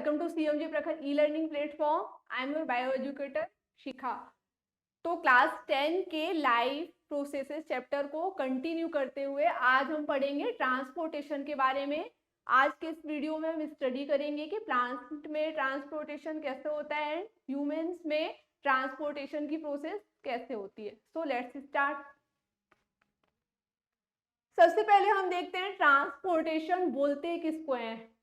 Welcome to CMG Prakhar e learning platform. I am your bio educator Shikha. तो class 10 के live processes chapter को continue करते हुए आज हम पढ़ेंगे ट्रांसपोर्टेशन के बारे में। आज के इस वीडियो में हम स्टडी करेंगे कि प्लांट में ट्रांसपोर्टेशन कैसे होता है एंड ह्यूमंस में ट्रांसपोर्टेशन की प्रोसेस कैसे होती है। So let's start. सबसे पहले हम देखते हैं ट्रांसपोर्टेशन बोलते किसको है।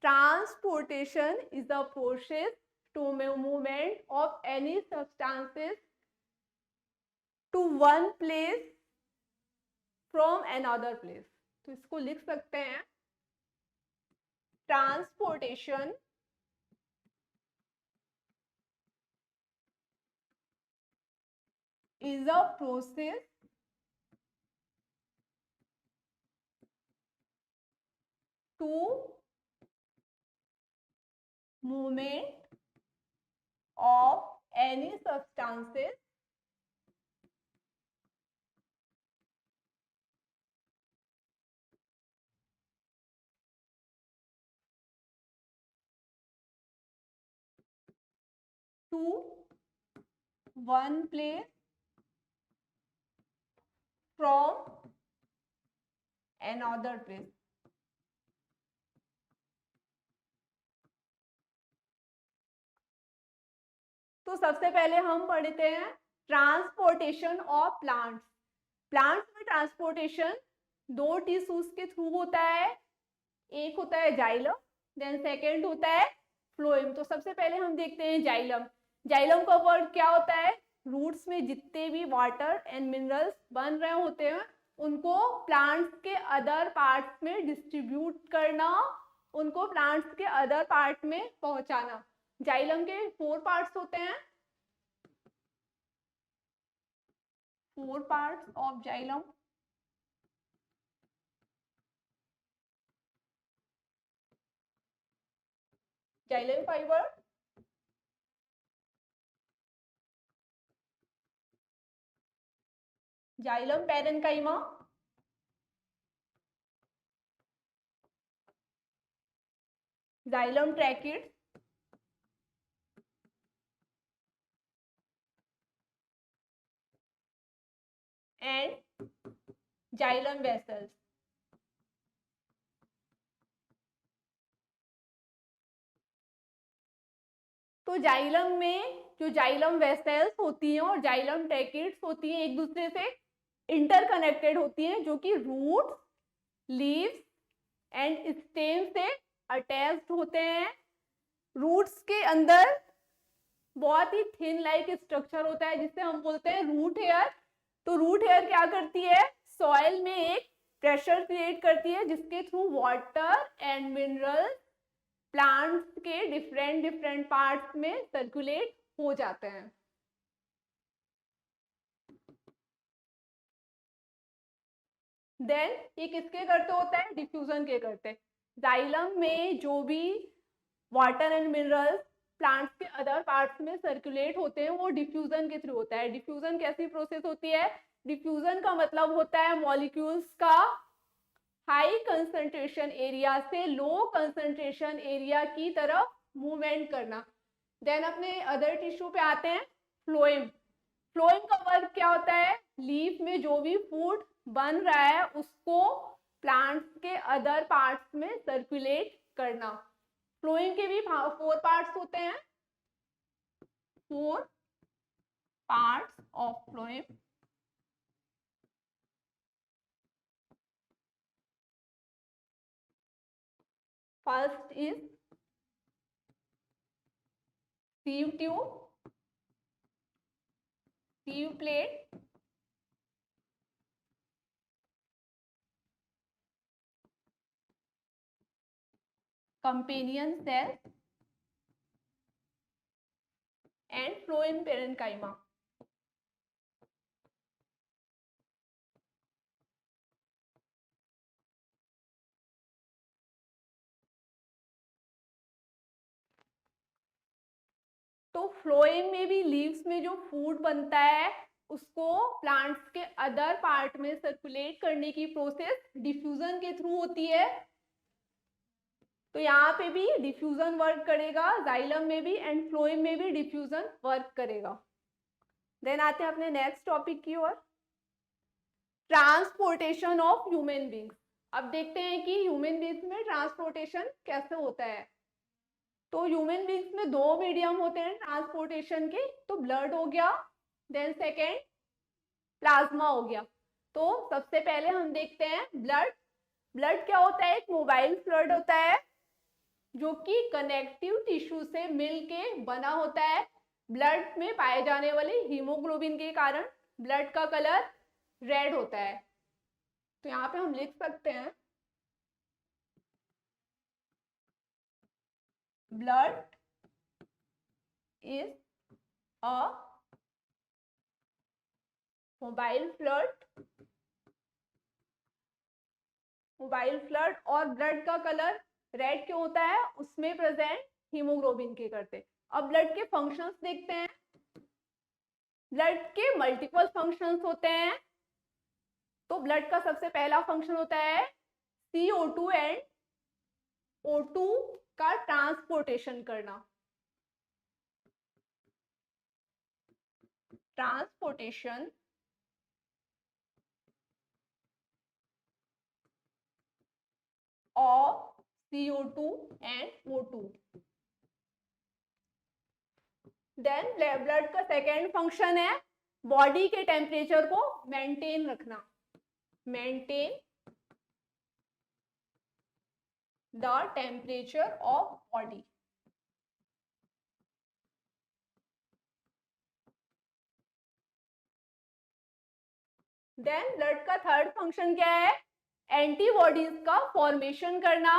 Transportation is the process to movement of any substances to one place from another place। तो इसको लिख सकते हैं transportation is a process to movement of any substances to one place from another place। तो सबसे पहले हम पढ़ते हैं ट्रांसपोर्टेशन ऑफ प्लांट्स। प्लांट्स में ट्रांसपोर्टेशन दो टिश्यूज के थ्रू होता है। एक होता है जाइलम, देन सेकंड होता है फ्लोएम। तो सबसे पहले हम देखते हैं जाइलम। जाइलम का वर्क क्या होता है, रूट्स में जितने भी वाटर एंड मिनरल्स बन रहे होते हैं उनको प्लांट्स के अदर पार्ट्स में डिस्ट्रीब्यूट करना, उनको प्लांट्स के अदर पार्ट में पहुंचाना। जाइलम के 4 पार्ट्स होते हैं। 4 parts of xylem. Xylem fibre, xylem parenchyma, xylem tracheid, and xylem vessels. तो जाइलम में जो जाइलम वेसल्स होती हैं और जाइलम ट्रैकिड्स होती हैं एक दूसरे से इंटरकनेक्टेड होती हैं, जो कि रूट्स, लीव्स एंड स्टेम से अटैच्ड होते हैं। रूट्स के अंदर बहुत ही थिन लाइक स्ट्रक्चर होता है जिससे हम बोलते हैं रूट हेयर। तो रूट हेयर क्या करती है, सॉइल में एक प्रेशर क्रिएट करती है जिसके through water and minerals plants के डिफरेंट डिफरेंट पार्ट्स में सर्कुलेट हो जाते हैं। देन ये किसके करते होता है, डिफ्यूजन के करते। जाइलम में जो भी वाटर एंड मिनरल्स प्लांट्स के अदर पार्ट्स में सर्कुलेट होते हैं वो डिफ्यूजन के थ्रू होता है। डिफ्यूजन कैसी प्रोसेस होती है, डिफ्यूजन का मतलब होता है मॉलिक्यूल्स का हाई कंसंट्रेशन एरिया से लो कंसंट्रेशन एरिया की तरफ मूवमेंट करना। देन अपने अदर टिश्यू पे आते हैं फ्लोएम। फ्लोएम का वर्क क्या होता है, लीफ में जो भी फूड बन रहा है उसको प्लांट्स के अदर पार्ट्स में सर्कुलेट करना। फ्लोएम के भी 4 पार्ट्स होते हैं। 4 parts of phloem. First is sieve tube, sieve plate, companion cell and phloem parenchyma। तो फ्लोएम में भी लीव्स में जो फूड बनता है उसको प्लांट्स के अदर पार्ट में सर्कुलेट करने की प्रोसेस डिफ्यूजन के थ्रू होती है। तो यहाँ पे भी डिफ्यूजन वर्क करेगा, जाइलम में भी एंड फ्लोएम में भी डिफ्यूजन वर्क करेगा। देन आते हैं अपने नेक्स्ट टॉपिक की ओर, ट्रांसपोर्टेशन ऑफ ह्यूमन बींग्स। अब देखते हैं कि ह्यूमन बींग्स में ट्रांसपोर्टेशन कैसे होता है। तो ह्यूमन बींग्स में दो मीडियम होते हैं ट्रांसपोर्टेशन के, तो ब्लड हो गया, देन सेकेंड प्लाज्मा हो गया। तो सबसे पहले हम देखते हैं ब्लड। ब्लड क्या होता है? एक मोबाइल फ्लूइड होता है जो कि कनेक्टिव टिश्यू से मिलके बना होता है। ब्लड में पाए जाने वाले हीमोग्लोबिन के कारण ब्लड का कलर रेड होता है। तो यहाँ पे हम लिख सकते हैं blood is a mobile fluid. Mobile fluid और ब्लड का कलर रेड क्यों होता है? उसमें प्रेजेंट हीमोग्लोबिन के करते। अब ब्लड के फंक्शंस देखते हैं। ब्लड के मल्टीपल फंक्शंस होते हैं। तो ब्लड का सबसे पहला फंक्शन होता है CO2 एंड O2 का ट्रांसपोर्टेशन करना। Transportation of CO2 and O2। Then blood का सेकेंड फंक्शन है बॉडी के टेम्परेचर को मेंटेन रखना, maintain the temperature of body. Then blood का थर्ड फंक्शन क्या है? एंटीबॉडीज का फॉर्मेशन करना।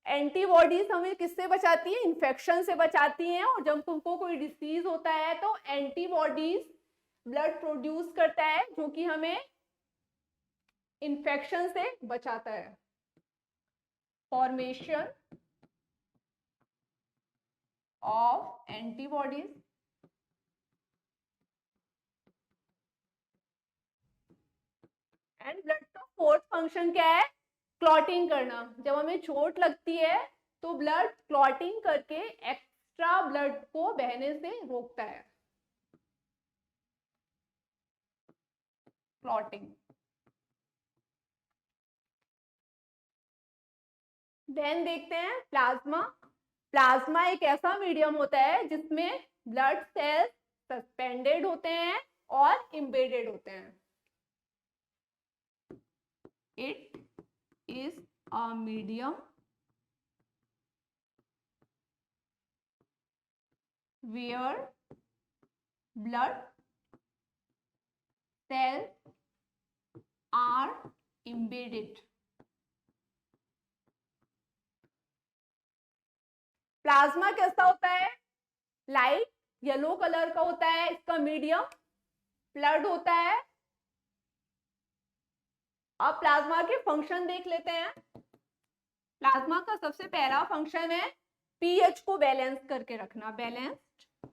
एंटीबॉडीज हमें किससे बचाती है? इन्फेक्शन से बचाती हैं। और जब तुमको कोई डिसीज होता है तो एंटीबॉडीज ब्लड प्रोड्यूस करता है जो कि हमें इन्फेक्शन से बचाता है। Formation of antibodies and blood का फोर्थ फंक्शन क्या है? क्लॉटिंग करना। जब हमें चोट लगती है तो ब्लड क्लॉटिंग करके एक्स्ट्रा ब्लड को बहने से रोकता है। क्लॉटिंग। देन देखते हैं प्लाज्मा। प्लाज्मा एक ऐसा मीडियम होता है जिसमें ब्लड सेल्स सस्पेंडेड होते हैं और इम्बेडेड होते हैं। It is a medium where blood cells are embedded। Plasma कैसा होता है? लाइट येलो कलर का होता है। इसका मीडियम ब्लड होता है। अब प्लाज्मा के फंक्शन देख लेते हैं। प्लाज्मा का सबसे पहला फंक्शन है पीएच को बैलेंस करके रखना, बैलेंस्ड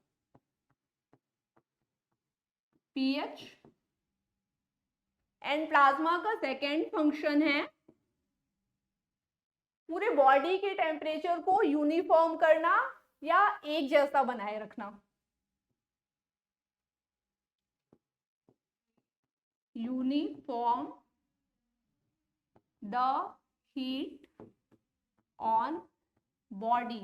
पीएच। एंड प्लाज्मा का सेकेंड फंक्शन है पूरे बॉडी के टेम्परेचर को यूनिफॉर्म करना या एक जैसा बनाए रखना। Uniform the heat on body.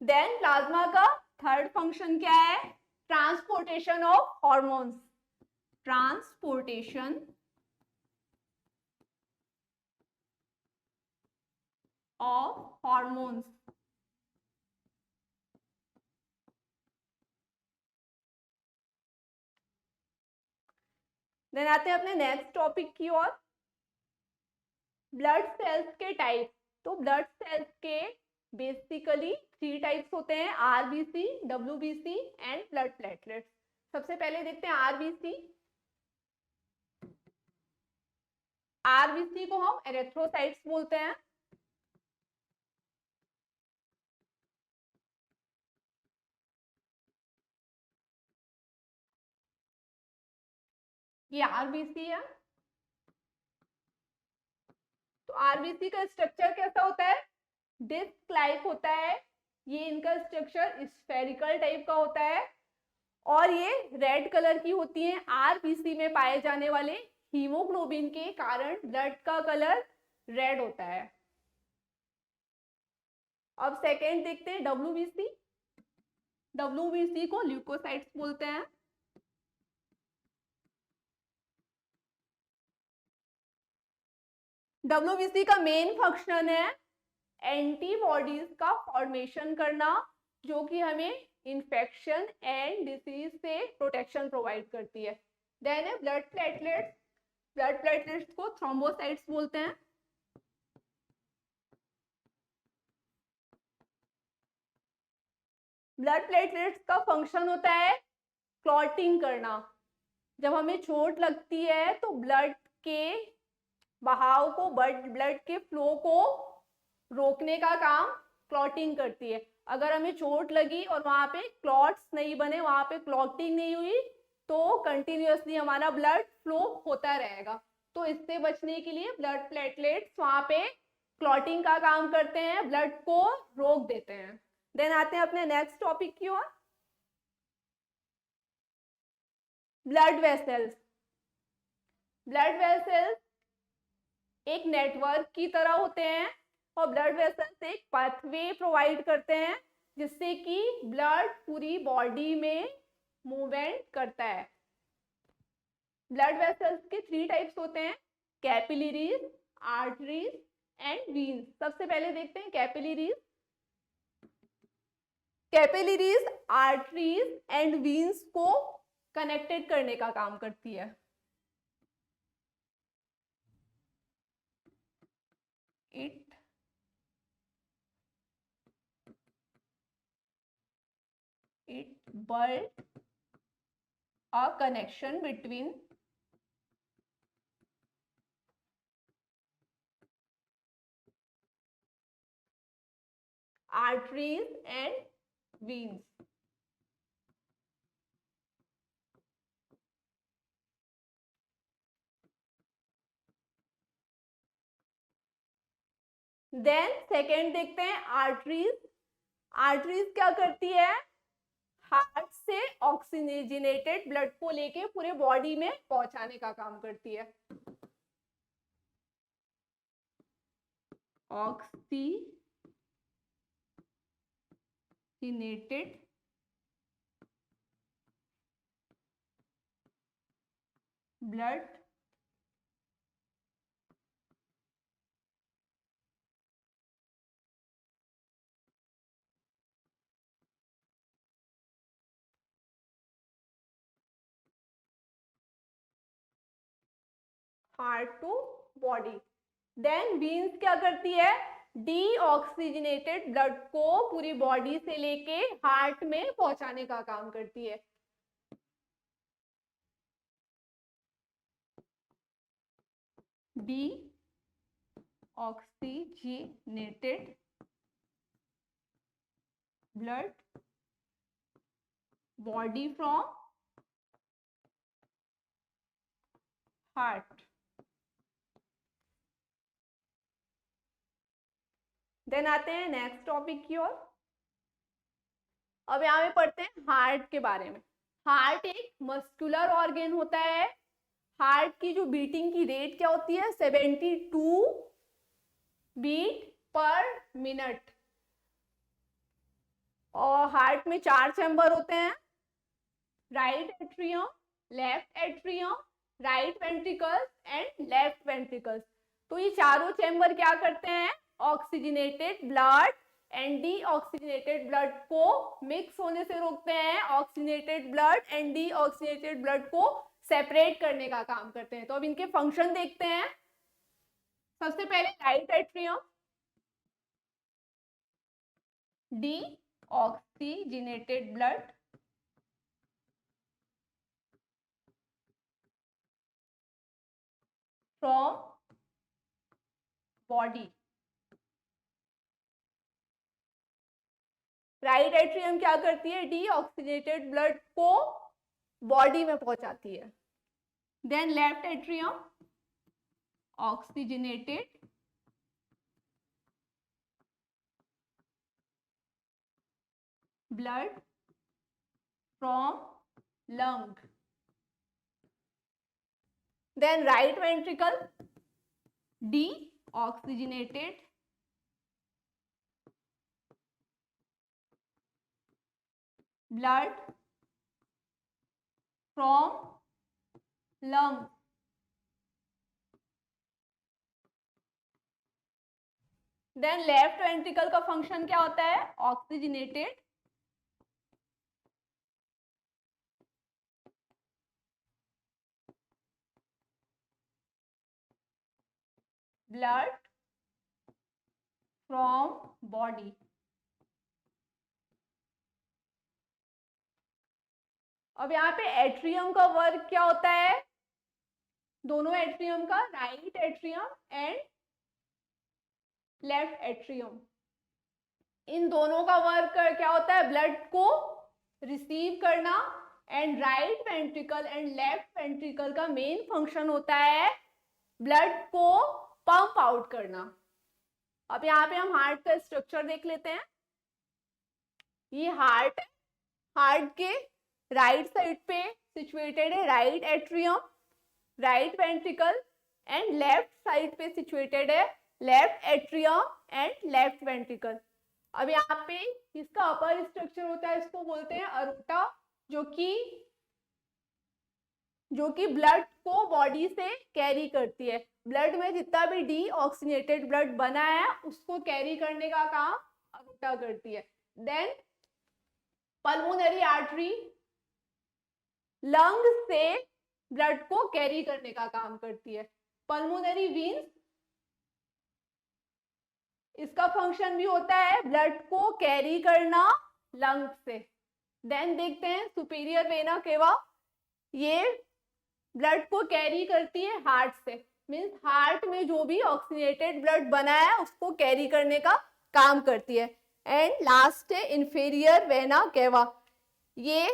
Then plasma का थर्ड फंक्शन क्या है? Transportation of hormones. Transportation of hormones. Then आते हैं अपने नेक्स्ट टॉपिक की ओर, ब्लड सेल्स के टाइप। तो ब्लड सेल्स के बेसिकली 3 टाइप्स होते हैं, RBC, WBC and blood platelets. सबसे पहले देखते हैं आरबीसी। आरबीसी को हम एरिथ्रोसाइट्स बोलते हैं। ये आरबीसी है। तो आरबीसी का स्ट्रक्चर कैसा होता है? डिस्क लाइक होता है, ये इनका स्ट्रक्चर स्फेरिकल टाइप का होता है और ये रेड कलर की होती है। आरबीसी में पाए जाने वाले हीमोग्लोबिन के कारण ब्लड का कलर रेड होता है। अब सेकेंड देखते हैं डब्ल्यूबीसी। डब्ल्यूबीसी को ल्यूकोसाइट्स बोलते हैं। डब्ल्यूबीसी का मेन फंक्शन है एंटीबॉडीज का फॉर्मेशन करना, जो कि हमें इन्फेक्शन एंड डिसीज से प्रोटेक्शन प्रोवाइड करती है। देन है ब्लड प्लेटलेट्स। ब्लड प्लेटलेट्स को थ्रोम्बोसाइट्स बोलते हैं। ब्लड प्लेटलेट्स का फंक्शन होता है क्लॉटिंग करना। जब हमें चोट लगती है तो ब्लड के बहाव को, ब्लड के फ्लो को रोकने का काम क्लॉटिंग करती है। अगर हमें चोट लगी और वहां पे क्लॉट्स नहीं बने, वहां पे क्लॉटिंग नहीं हुई, तो कंटिन्यूअसली हमारा ब्लड फ्लो होता रहेगा। तो इससे बचने के लिए ब्लड प्लेटलेट्स वहां पे क्लॉटिंग का काम करते हैं, ब्लड को रोक देते हैं। देन आते हैं अपने नेक्स्ट टॉपिक की ओर, ब्लड वेसल्स। ब्लड वेसल्स एक नेटवर्क की तरह होते हैं और ब्लड वेसल्स एक पाथवे प्रोवाइड करते हैं जिससे कि ब्लड पूरी बॉडी में मूवमेंट करता है। ब्लड वेसल्स के 3 टाइप्स होते हैं, कैपिलरीज, आर्टरीज एंड वीन्स। सबसे पहले देखते हैं capillaries. Capillaries arteries and veins को कनेक्टेड करने का काम करती है। It built a connection between arteries and veins. Then second देखते हैं आर्टरीज। आर्टरीज क्या करती है? हार्ट से ऑक्सीजनेटेड ब्लड को लेके पूरे बॉडी में पहुंचाने का काम करती है। Oxygenated blood heart to body. Then veins क्या करती है? डीऑक्सीजनेटेड ब्लड को पूरी बॉडी से लेके हार्ट में पहुंचाने का काम करती है। Deoxygenated blood body from heart. Then आते हैं नेक्स्ट टॉपिक की ओर। अब यहाँ पे पढ़ते हैं हार्ट के बारे में। हार्ट एक मस्कुलर ऑर्गन होता है। हार्ट की जो बीटिंग की रेट क्या होती है? 72 बीट पर मिनट। और हार्ट में 4 चैम्बर होते हैं, right atrium, left atrium, right ventricles and left ventricles. तो ये चारों चैम्बर क्या करते हैं? Oxygenated blood and deoxygenated blood को मिक्स होने से रोकते हैं, oxygenated blood and deoxygenated blood को सेपरेट करने का काम करते हैं। तो अब इनके फंक्शन देखते हैं। सबसे पहले right atrium, deoxygenated blood from body. Right atrium क्या करती है? डीऑक्सीजनेटेड ब्लड को बॉडी में पहुंचाती है। Then left atrium, oxygenated blood from lung. Then right ventricle, deoxygenated blood from lung. Then left ventricle का फंक्शन क्या होता है? Oxygenated blood from body. अब यहाँ पे एट्रियम का वर्क क्या होता है? दोनों एट्रियम का, right atrium and left atrium, इन दोनों का वर्क क्या होता है? ब्लड को रिसीव करना. And right ventricle and left ventricle का मेन फंक्शन होता है ब्लड को पंप आउट करना. अब यहाँ पे हम हार्ट का स्ट्रक्चर देख लेते हैं. ये हार्ट के राइट साइड पे सिचुएटेड है right atrium, right ventricle, and left side पे सिचुएटेड है left atrium and left ventricle. अब यहाँ पे इसका अपर स्ट्रक्चर होता है, इसको बोलते हैं अरोटा, जो कि ब्लड को बॉडी से कैरी करती है. ब्लड में जितना भी डीऑक्सीजनेटेड ब्लड बना है उसको कैरी करने का काम अरोटा करती है. देन पल्मोनरी आर्टरी लंग से ब्लड को कैरी करने का काम करती है. पल्मोनरी वीन्स, इसका फंक्शन भी होता है ब्लड को कैरी करना लंग से. देन देखते हैं सुपीरियर वेना केवा, ये ब्लड को कैरी करती है हार्ट से. मीन्स हार्ट में जो भी ऑक्सीजनेटेड ब्लड बना है उसको कैरी करने का काम करती है. एंड लास्ट है इंफीरियर वेना केवा, ये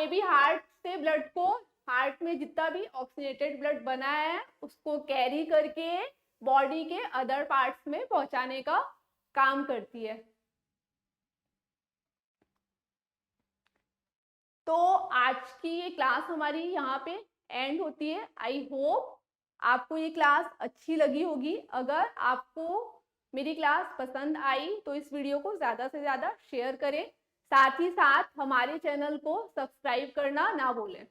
भी हार्ट से ब्लड को, हार्ट में जितना भी ऑक्सीजनेटेड ब्लड बना है उसको कैरी करके बॉडी के अदर पार्ट्स में पहुंचाने का काम करती है. तो आज की ये क्लास हमारी यहाँ पे एंड होती है. आई होप आपको ये क्लास अच्छी लगी होगी. अगर आपको मेरी क्लास पसंद आई तो इस वीडियो को ज़्यादा से ज़्यादा शेयर करें. साथ ही साथ हमारे चैनल को सब्सक्राइब करना ना भूलें.